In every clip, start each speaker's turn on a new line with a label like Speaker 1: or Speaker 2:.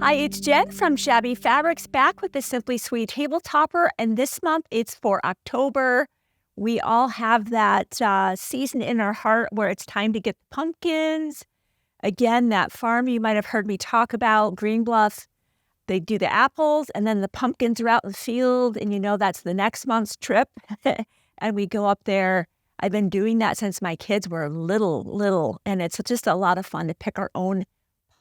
Speaker 1: Hi, it's Jen from Shabby Fabrics, back with the Simply Sweet table topper, and this month it's for October. We all have that season in our heart where it's time to get the pumpkins. Again, that farm you might have heard me talk about, Green Bluff, they do the apples, and then the pumpkins are out in the field, and you know that's the next month's trip. And we go up there. I've been doing that since my kids were little, and it's just a lot of fun to pick our own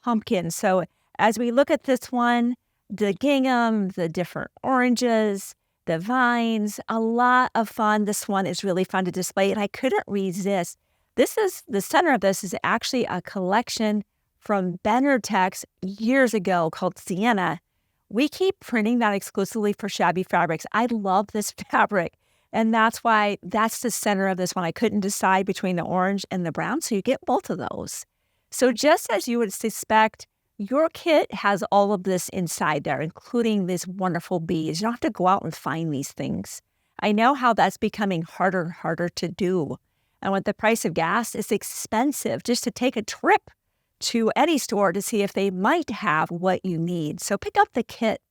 Speaker 1: pumpkins. So as we look at this one, the gingham, the different oranges, the vines, a lot of fun. This one is really fun to display, and I couldn't resist. This is the center of this is actually a collection from BERNINA years ago called Sienna. We keep printing that exclusively for Shabby Fabrics. I love this fabric, and that's why that's the center of this one. I couldn't decide between the orange and the brown, so you get both of those. So just as you would suspect, your kit has all of this inside there, including these wonderful beads. You don't have to go out and find these things. I know how that's becoming harder and harder to do. And with the price of gas, it's expensive just to take a trip to any store to see if they might have what you need. So pick up the kit.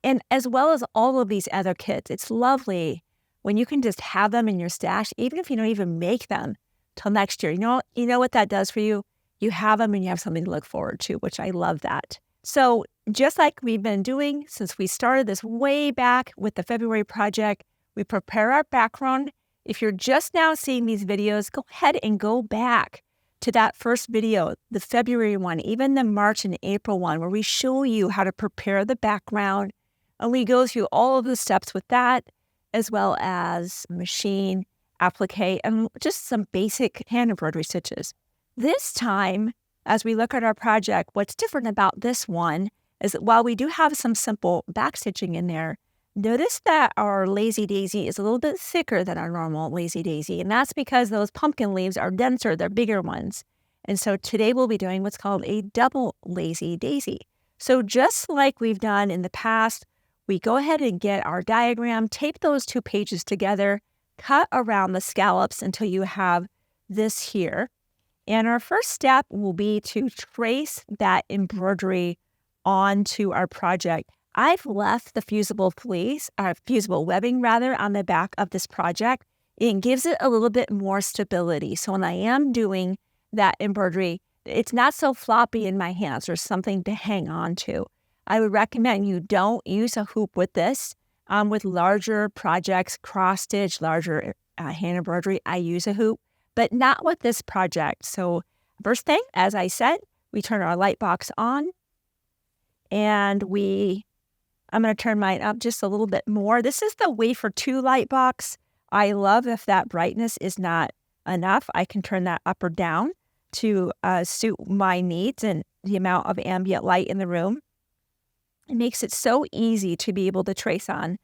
Speaker 1: And as well as all of these other kits, it's lovely when you can just have them in your stash, even if you don't even make them till next year. You know what that does for you? You have them and you have something to look forward to, which I love that. So just like we've been doing since we started this way back with the February project, we prepare our background. If you're just now seeing these videos, go ahead and go back to that first video, the February one, even the March and April one, where we show you how to prepare the background. And we go through all of the steps with that, as well as machine, applique, and just some basic hand embroidery stitches. This time, as we look at our project, what's different about this one is that while we do have some simple backstitching in there, notice that our lazy daisy is a little bit thicker than our normal lazy daisy, and that's because those pumpkin leaves are denser, they're bigger ones. And so today we'll be doing what's called a double lazy daisy. So just like we've done in the past, we go ahead and get our diagram, tape those two pages together, cut around the scallops until you have this here. And our first step will be to trace that embroidery onto our project. I've left the fusible webbing on the back of this project. It gives it a little bit more stability. So when I am doing that embroidery, it's not so floppy in my hands. There's something to hang on to. I would recommend you don't use a hoop with this. With larger projects, cross-stitch, larger hand embroidery, I use a hoop, but not with this project. So first thing, as I said, we turn our light box on, and I'm going to turn mine up just a little bit more. This is the wafer 2 light box. I love if that brightness is not enough, I can turn that up or down to suit my needs and the amount of ambient light in the room. It makes it so easy to be able to trace on.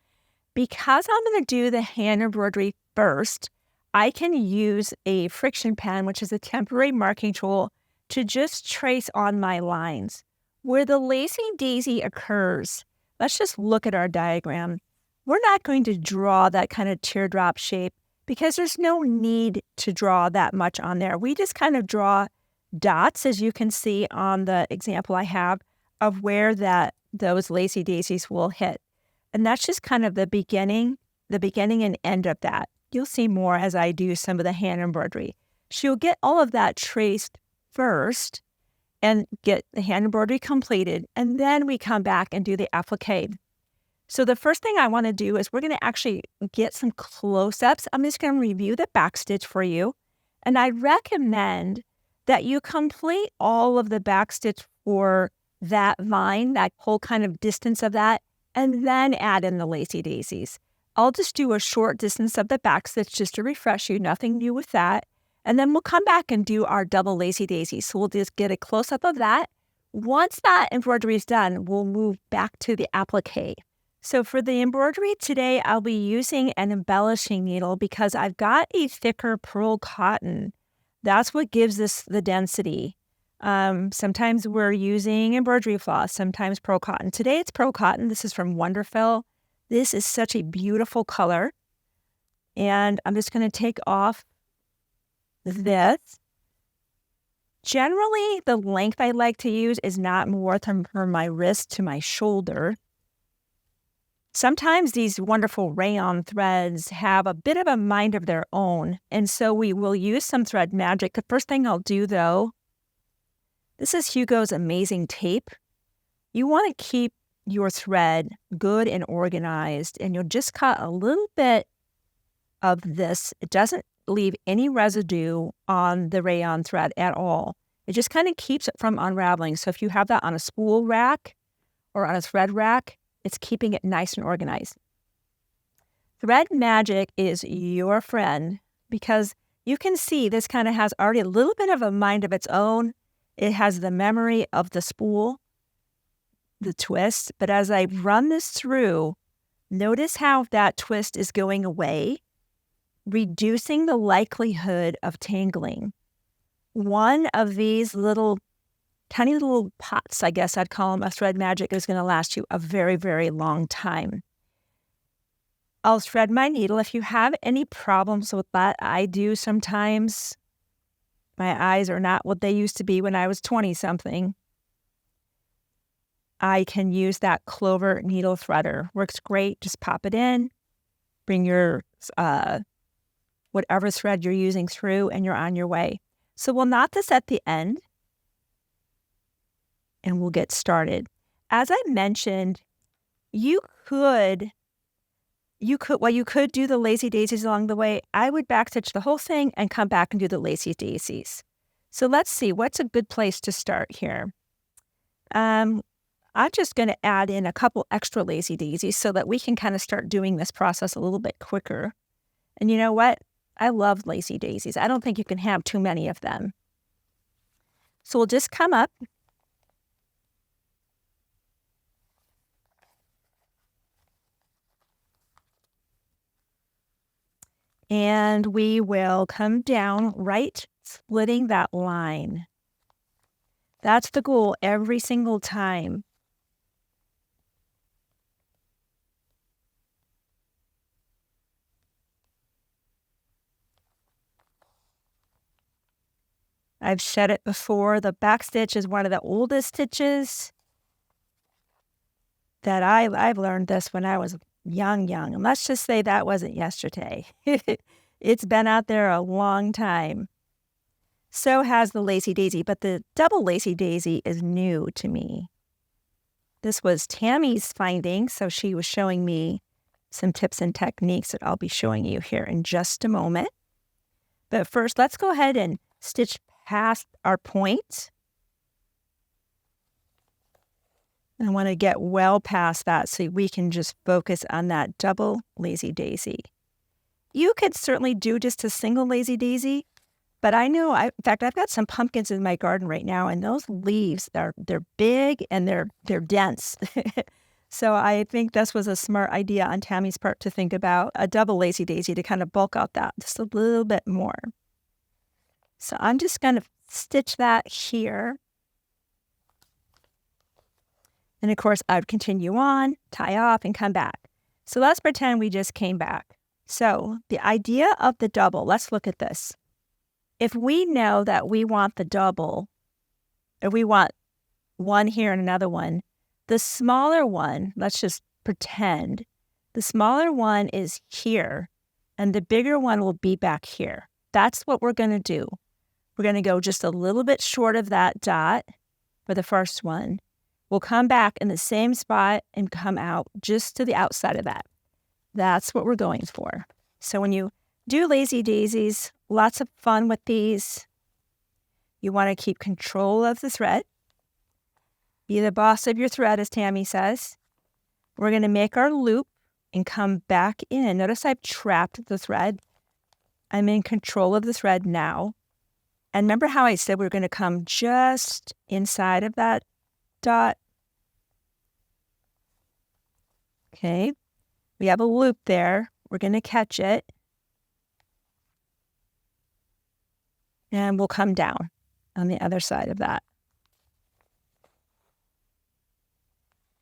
Speaker 1: Because I'm going to do the hand embroidery first, I can use a friction pen, which is a temporary marking tool, to just trace on my lines. Where the lazy daisy occurs, let's just look at our diagram. We're not going to draw that kind of teardrop shape because there's no need to draw that much on there. We just kind of draw dots, as you can see on the example I have, of where those lazy daisies will hit. And that's just kind of the beginning and end of that. You'll see more as I do some of the hand embroidery. So you'll get all of that traced first and get the hand embroidery completed, and then we come back and do the applique. So the first thing I want to do is we're going to actually get some close-ups. I'm just going to review the backstitch for you, and I recommend that you complete all of the backstitch for that vine, that whole kind of distance of that, and then add in the lazy daisies. I'll just do a short distance of the backstitch just to refresh you, nothing new with that. And then we'll come back and do our double lazy daisy. So we'll just get a close-up of that. Once that embroidery is done, we'll move back to the applique. So for the embroidery today, I'll be using an embellishing needle because I've got a thicker pearl cotton. That's what gives us the density. Sometimes we're using embroidery floss, sometimes pearl cotton. Today it's pearl cotton. This is from Wonderful. This is such a beautiful color. And I'm just going to take off this. Generally, the length I like to use is not more than from my wrist to my shoulder. Sometimes these wonderful rayon threads have a bit of a mind of their own, and so we will use some thread magic. The first thing I'll do, though, this is Hugo's Amazing Tape. You want to keep your thread good and organized, and you'll just cut a little bit of this. It doesn't leave any residue on the rayon thread at all. It just kind of keeps it from unraveling. So if you have that on a spool rack or on a thread rack, it's keeping it nice and organized. Thread magic is your friend because you can see this kind of has already a little bit of a mind of its own. It has the memory of the spool, the twist. But as I run this through, notice how that twist is going away, reducing the likelihood of tangling. One of these tiny little pots, I guess I'd call them, of thread magic is going to last you a very, very long time. I'll thread my needle. If you have any problems with that, I do sometimes. My eyes are not what they used to be when I was 20-something. I can use that Clover needle threader. Works great. Just pop it in, bring your whatever thread you're using through, and you're on your way. So we'll knot this at the end, and we'll get started. As I mentioned, you could do the lazy daisies along the way. I would backstitch the whole thing and come back and do the lazy daisies. So let's see, what's a good place to start here? I'm just going to add in a couple extra lazy daisies so that we can kind of start doing this process a little bit quicker. And you know what? I love lazy daisies. I don't think you can have too many of them. So we'll just come up. And we will come down, right, splitting that line. That's the goal every single time. I've said it before, the back stitch is one of the oldest stitches that I've learned this when I was young. And let's just say that wasn't yesterday. It's been out there a long time. So has the lacy daisy, but the double lacy daisy is new to me. This was Tammy's finding, so she was showing me some tips and techniques that I'll be showing you here in just a moment. But first, let's go ahead and stitch past our point. I want to get well past that so we can just focus on that double lazy daisy. You could certainly do just a single lazy daisy, but I know, in fact, I've got some pumpkins in my garden right now, and those leaves, they're big and they're dense. So I think this was a smart idea on Tammy's part to think about a double lazy daisy to kind of bulk out that just a little bit more. So I'm just going to stitch that here. And of course, I would continue on, tie off, and come back. So let's pretend we just came back. So the idea of the double, let's look at this. If we know that we want the double, or we want one here and another one, the smaller one, let's just pretend, the smaller one is here, and the bigger one will be back here. That's what we're going to do. We're going to go just a little bit short of that dot for the first one. We'll come back in the same spot and come out just to the outside of that. That's what we're going for. So when you do lazy daisies, lots of fun with these. You want to keep control of the thread. Be the boss of your thread, as Tammy says. We're going to make our loop and come back in. Notice I've trapped the thread. I'm in control of the thread now. And remember how I said we're going to come just inside of that dot? Okay, we have a loop there. We're going to catch it. And we'll come down on the other side of that.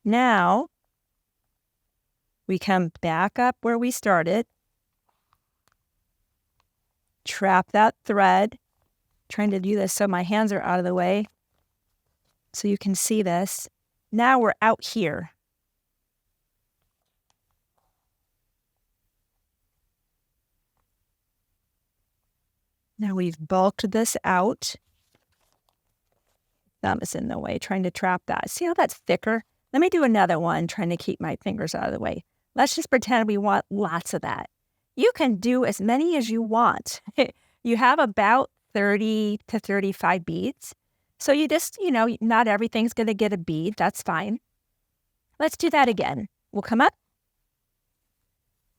Speaker 1: Now, we come back up where we started, trap that thread, Trying to do this so my hands are out of the way so you can see this. Now we're out here. Now we've bulked this out. Thumb is in the way, trying to trap that. See how that's thicker? Let me do another one, trying to keep my fingers out of the way. Let's just pretend we want lots of that. You can do as many as you want. You have about 30 to 35 beads. So you just, not everything's going to get a bead. That's fine. Let's do that again. We'll come up.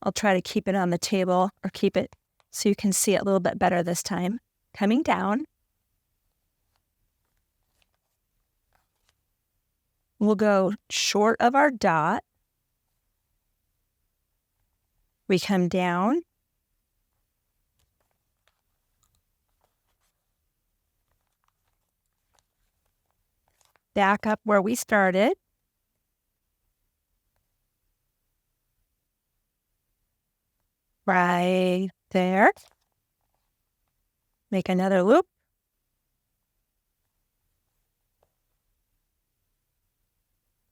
Speaker 1: I'll try to keep it on the table or keep it so you can see it a little bit better this time. Coming down. We'll go short of our dot. We come down. Back up where we started. Right there. Make another loop.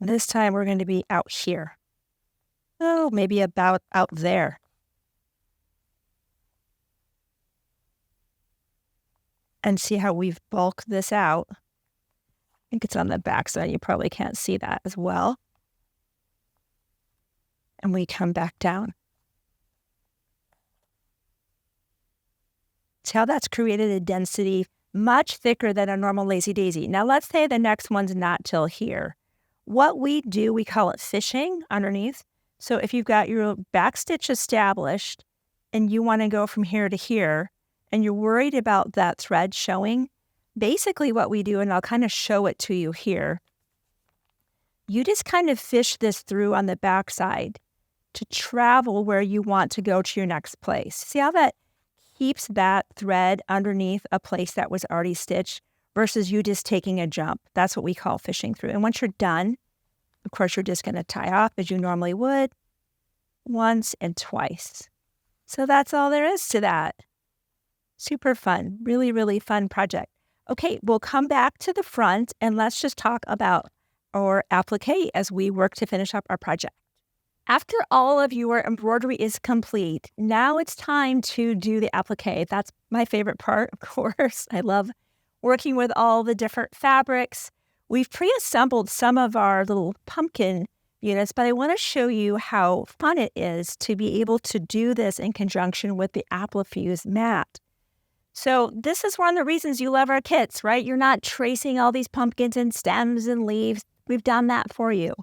Speaker 1: This time we're going to be out here. Oh, maybe about out there. And see how we've bulked this out. I think it's on the back side. You probably can't see that as well. And we come back down. See how that's created a density much thicker than a normal lazy daisy. Now let's say the next one's not till here. What we do, we call it fishing underneath. So if you've got your back stitch established and you want to go from here to here and you're worried about that thread showing, basically what we do, and I'll kind of show it to you here, you just kind of fish this through on the back side to travel where you want to go to your next place. See how that keeps that thread underneath a place that was already stitched versus you just taking a jump. That's what we call fishing through. And once you're done, of course, you're just going to tie off as you normally would, once and twice. So that's all there is to that. Super fun. Really, really fun project. Okay, we'll come back to the front and let's just talk about our appliqué as we work to finish up our project. After all of your embroidery is complete, now it's time to do the appliqué. That's my favorite part, of course. I love working with all the different fabrics. We've pre-assembled some of our little pumpkin units, but I want to show you how fun it is to be able to do this in conjunction with the appliqué mat. So this is one of the reasons you love our kits, right? You're not tracing all these pumpkins and stems and leaves. We've done that for you.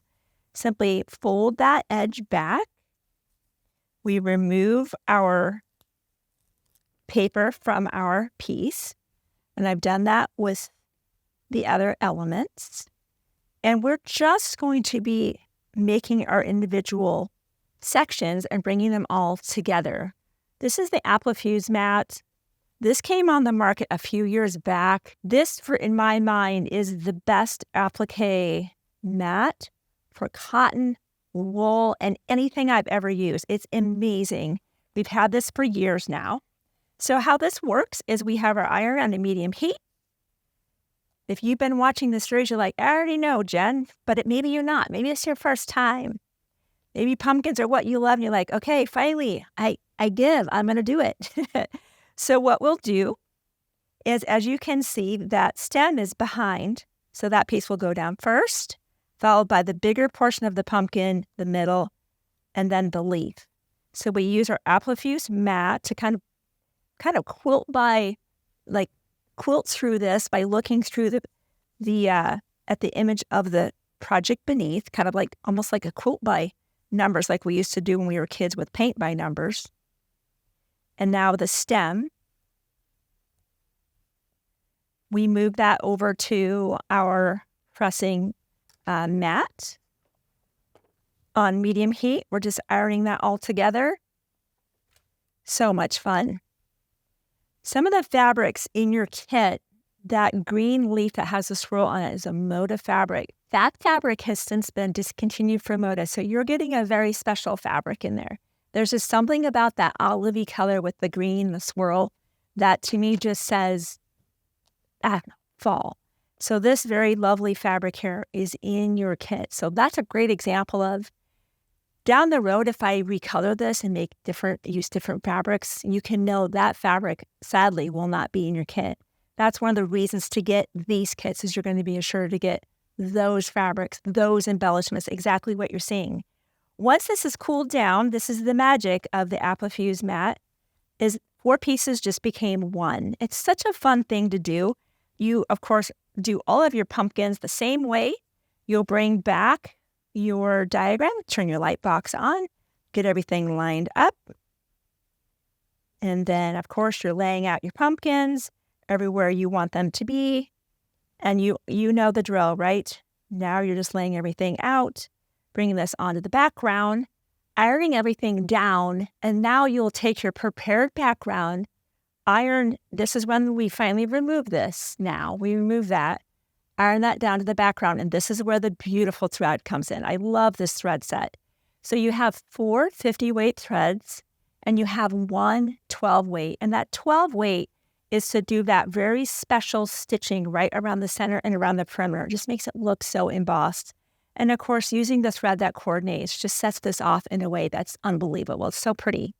Speaker 1: Simply fold that edge back. We remove our paper from our piece. And I've done that with the other elements. And we're just going to be making our individual sections and bringing them all together. This is the appliqué mat. This came on the market a few years back. This, in my mind, is the best appliqué mat for cotton, wool, and anything I've ever used. It's amazing. We've had this for years now. So how this works is we have our iron on a medium heat. If you've been watching this series, you're like, I already know, Jen, but maybe you're not. Maybe it's your first time. Maybe pumpkins are what you love, and you're like, okay, finally, I give. I'm going to do it. So what we'll do is, as you can see, that stem is behind. So that piece will go down first, followed by the bigger portion of the pumpkin, the middle, and then the leaf. So we use our appliqué mat to kind of quilt through this by looking through at the image of the project beneath, kind of like almost like a quilt by numbers, like we used to do when we were kids with paint by numbers. And now the stem, we move that over to our pressing mat on medium heat. We're just ironing that all together. So much fun. Some of the fabrics in your kit, that green leaf that has a swirl on it is a Moda fabric. That fabric has since been discontinued for Moda, so you're getting a very special fabric in there. There's just something about that olivey color with the green, the swirl, that to me just says fall. So this very lovely fabric here is in your kit. So that's a great example of down the road, if I recolor this and use different fabrics, you can know that fabric, sadly, will not be in your kit. That's one of the reasons to get these kits is you're going to be assured to get those fabrics, those embellishments, exactly what you're seeing. Once this is cooled down, this is the magic of the appliqué mat, is 4 pieces just became 1. It's such a fun thing to do. You, of course, do all of your pumpkins the same way. You'll bring back your diagram, turn your light box on, get everything lined up. And then, of course, you're laying out your pumpkins everywhere you want them to be. And you know the drill, right? Now you're just laying everything out, bringing this onto the background, ironing everything down, and now you'll take your prepared background, iron. This is when we finally remove this. Now we remove that, iron that down to the background, and this is where the beautiful thread comes in. I love this thread set. So you have 4 50-weight threads, and you have 1 12-weight, and that 12-weight is to do that very special stitching right around the center and around the perimeter. It just makes it look so embossed. And of course, using the thread that coordinates just sets this off in a way that's unbelievable. It's so pretty.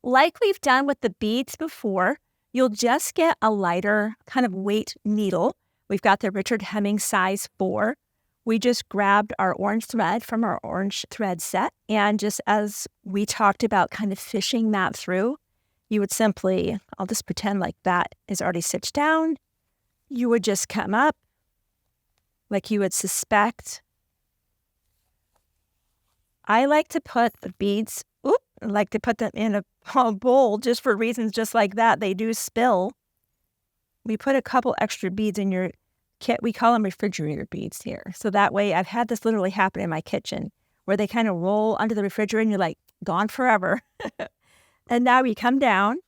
Speaker 1: Like we've done with the beads before, you'll just get a lighter kind of weight needle. We've got the Richard Hemming size 4. We just grabbed our orange thread from our orange thread set. And just as we talked about kind of fishing that through, you would simply, I'll just pretend like that is already stitched down. You would just come up like you would suspect. I like to put the beads, I like to put them in a bowl just for reasons just like that. They do spill. We put a couple extra beads in your kit. We call them refrigerator beads here. So that way, I've had this literally happen in my kitchen where they kind of roll under the refrigerator and you're like, gone forever. And now you come down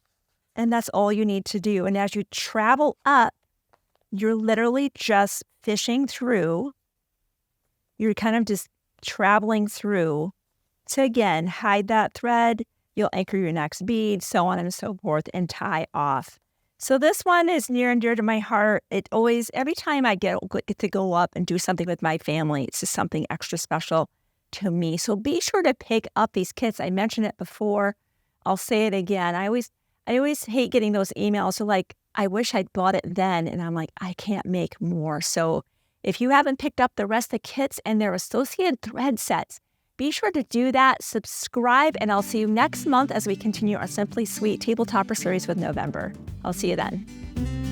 Speaker 1: and that's all you need to do. And as you travel up, you're literally just fishing through. You're kind of just traveling through to, again, hide that thread. You'll anchor your next bead, so on and so forth, and tie off. So this one is near and dear to my heart. It always, every time I get to go up and do something with my family, it's just something extra special to me. So be sure to pick up these kits. I mentioned it before. I'll say it again. I always hate getting those emails. So like, I wish I'd bought it then. And I'm like, I can't make more. So if you haven't picked up the rest of the kits and their associated thread sets, be sure to do that, subscribe, and I'll see you next month as we continue our Simply Sweet Table Topper series with November. I'll see you then.